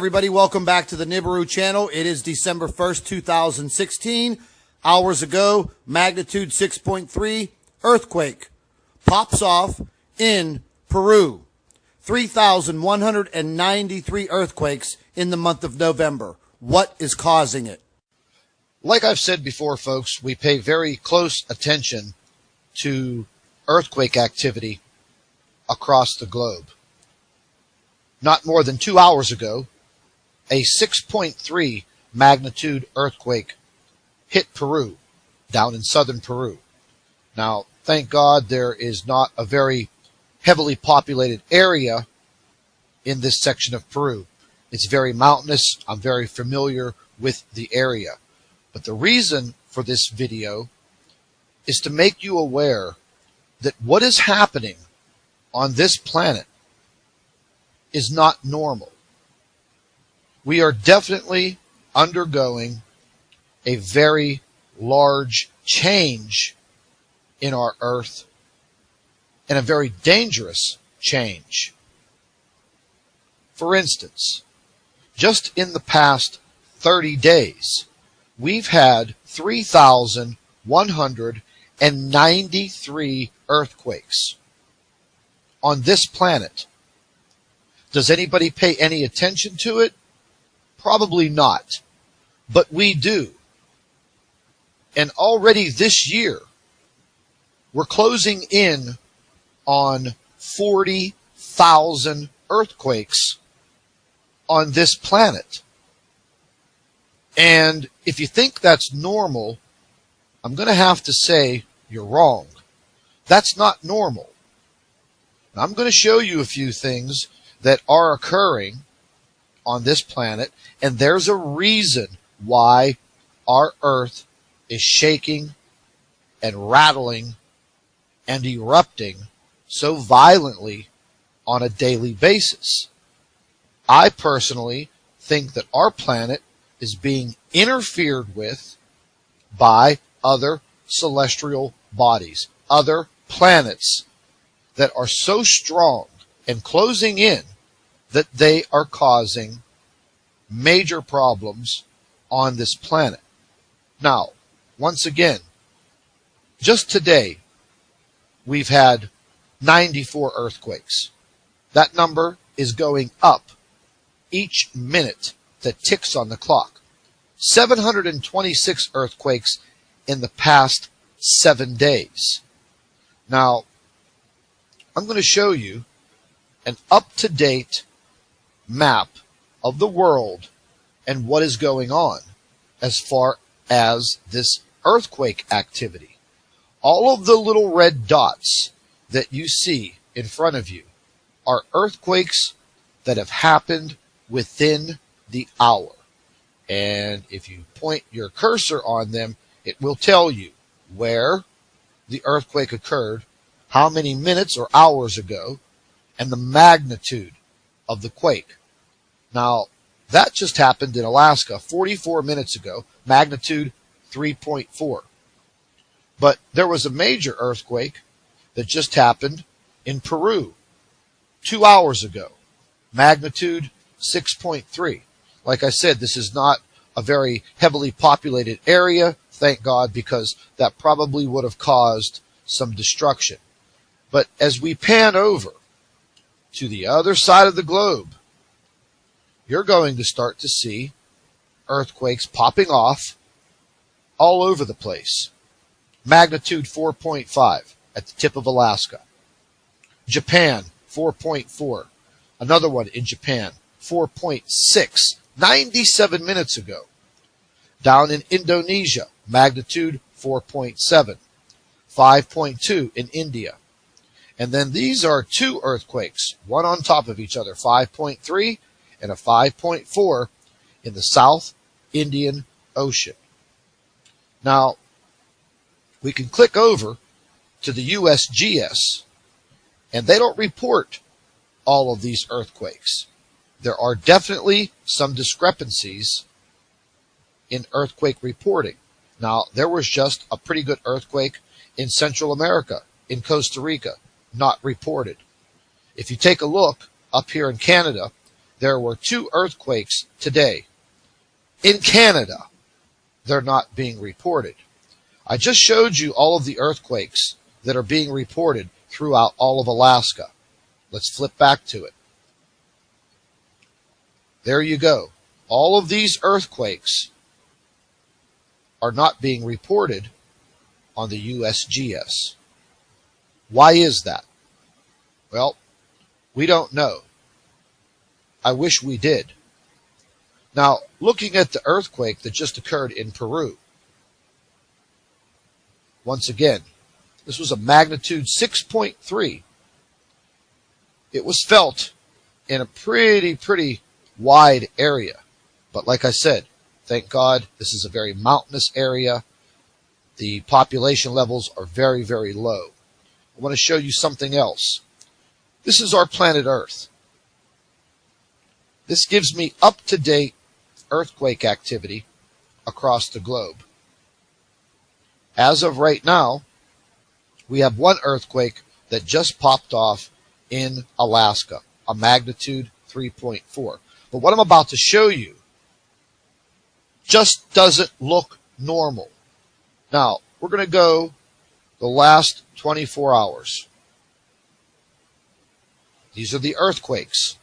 everybody. Welcome back to the Nibiru channel. It is December 1st, 2016. Hours ago, magnitude 6.3 earthquake pops off in Peru. 3,193 earthquakes in the month of November. What is causing it? Like I've said before, folks, we pay very close attention to earthquake activity across the globe. Not more than 2 hours ago, a 6.3 magnitude earthquake hit Peru, down in southern Peru. Now, thank God there is not a very heavily populated area in this section of Peru. It's very mountainous. I'm very familiar with the area. But the reason for this video is to make you aware that what is happening on this planet is not normal. We are definitely undergoing a very large change in our Earth, and a very dangerous change. For instance, just in the past 30 days, we've had 3,193 earthquakes on this planet. Does anybody pay any attention to it? Probably not. But we do. And already this year, we're closing in on 40,000 earthquakes on this planet. And if you think that's normal, I'm going to have to say you're wrong. That's not normal. I'm going to show you a few things that are occurring on this planet, and there's a reason why our Earth is shaking and rattling and erupting so violently on a daily basis. I personally think that our planet is being interfered with by other celestial bodies, other planets that are so strong and closing in that they are causing major problems on this planet. Now, once again, just today, we've had 94 earthquakes. That number is going up each minute that ticks on the clock. 726 earthquakes in the past 7 days. Now, I'm going to show you an up-to-date map of the world and what is going on as far as this earthquake activity. All of the little red dots that you see in front of you are earthquakes that have happened within the hour. And if you point your cursor on them, it will tell you where the earthquake occurred, how many minutes or hours ago, and the magnitude of the quake. Now, that just happened in Alaska 44 minutes ago, magnitude 3.4. But there was a major earthquake that just happened in Peru 2 hours ago, magnitude 6.3. Like I said, this is not a very heavily populated area, thank God, because that probably would have caused some destruction. But as we pan over to the other side of the globe, you're going to start to see earthquakes popping off all over the place. Magnitude 4.5 at the tip of Alaska. Japan, 4.4. Another one in Japan, 4.6, 97 minutes ago. Down in Indonesia, magnitude 4.7. 5.2 in India. And then these are two earthquakes, one on top of each other, 5.3 and a 5.4 in the South Indian Ocean. Now, we can click over to the USGS, and they don't report all of these earthquakes. There are definitely some discrepancies in earthquake reporting. Now, there was just a pretty good earthquake in Central America, in Costa Rica, not reported. If you take a look up here in Canada, there were 2 earthquakes today. In Canada, they're not being reported. I just showed you all of the earthquakes that are being reported throughout all of Alaska. Let's flip back to it. There you go. All of these earthquakes are not being reported on the USGS. Why is that? Well, we don't know. I wish we did. Now, looking at the earthquake that just occurred in Peru, once again, this was a magnitude 6.3. It was felt in a pretty wide area. But like I said, thank God, this is a very mountainous area. The population levels are very low. I want to show you something else. This is our planet Earth. This gives me up-to-date earthquake activity across the globe. As of right now, we have 1 earthquake that just popped off in Alaska, a magnitude 3.4. But what I'm about to show you just doesn't look normal. Now, we're going to go the last 24 hours. These are the earthquakes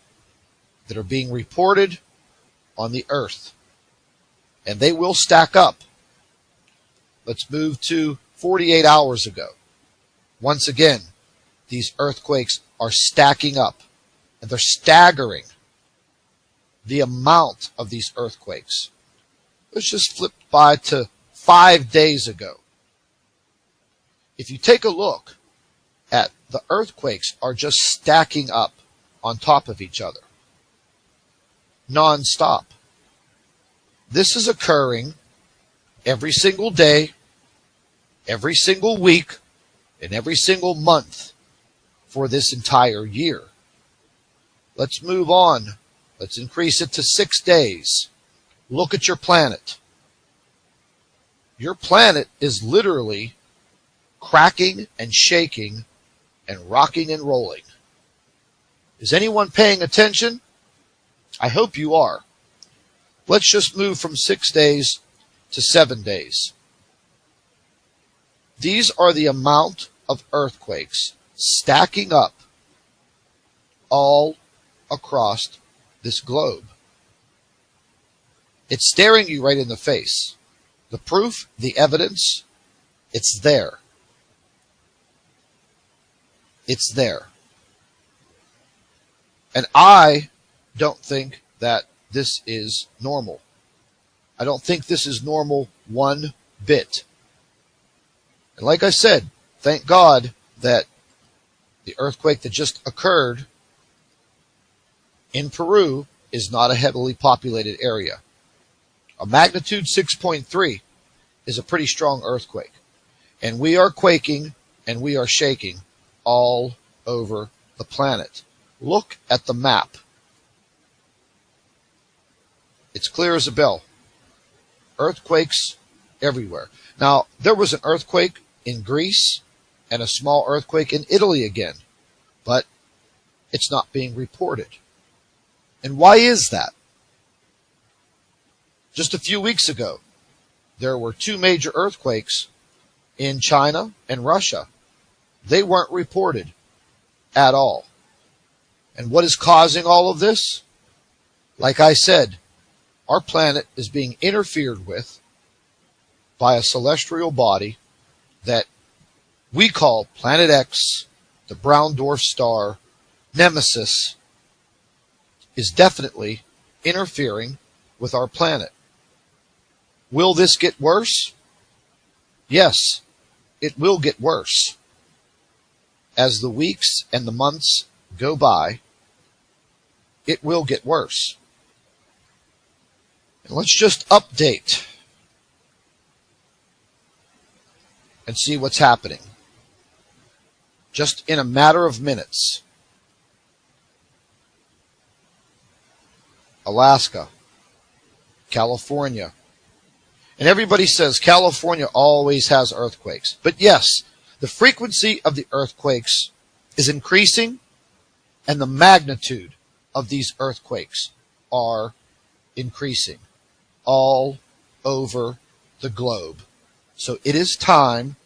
that are being reported on the Earth. And they will stack up. Let's move to 48 hours ago. Once again, these earthquakes are stacking up. And they're staggering the amount of these earthquakes. Let's just flip by to 5 days ago. If you take a look at the earthquakes are just stacking up on top of each other, non-stop. This is occurring every single day, every single week, and every single month for this entire year. Let's move on. Let's increase it to 6 days. Look at your planet. Your planet is literally cracking and shaking and rocking and rolling. Is anyone paying attention? I hope you are. Let's just move from 6 days to 7 days. These are the amount of earthquakes stacking up all across this globe. It's staring you right in the face. The proof, the evidence, it's there. It's there. And I don't think that this is normal. I don't think this is normal one bit. And like I said, thank God that the earthquake that just occurred in Peru is not a heavily populated area. A magnitude 6.3 is a pretty strong earthquake. And we are quaking and we are shaking all over the planet. Look at the map. It's clear as a bell. Earthquakes everywhere. Now, there was an earthquake in Greece and a small earthquake in Italy again, but it's not being reported. And why is that? Just a few weeks ago, there were 2 major earthquakes in China and Russia. They weren't reported at all. And what is causing all of this? Like I said, our planet is being interfered with by a celestial body that we call Planet X, the brown dwarf star, Nemesis, is definitely interfering with our planet. Will this get worse? Yes, it will get worse. As the weeks and the months go by, it will get worse. And let's just update and see what's happening. Just in a matter of minutes. Alaska, California. And everybody says California always has earthquakes. But yes, the frequency of the earthquakes is increasing, and the magnitude of these earthquakes are increasing all over the globe. So it is time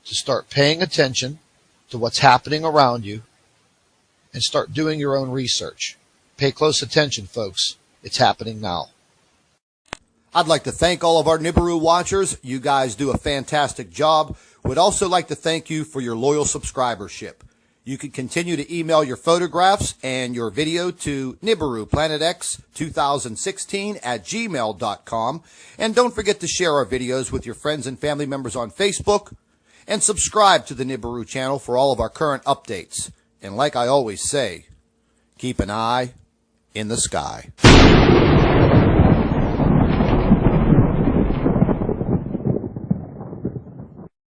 to start paying attention to what's happening around you and start doing your own research. Pay close attention, folks. It's happening now. I'd like to thank all of our Nibiru watchers. You guys do a fantastic job. Would also like to thank you for your loyal subscribership. You can continue to email your photographs and your video to NibiruPlanetX2016@gmail.com. And don't forget to share our videos with your friends and family members on Facebook. And subscribe to the Nibiru channel for all of our current updates. And like I always say, keep an eye in the sky.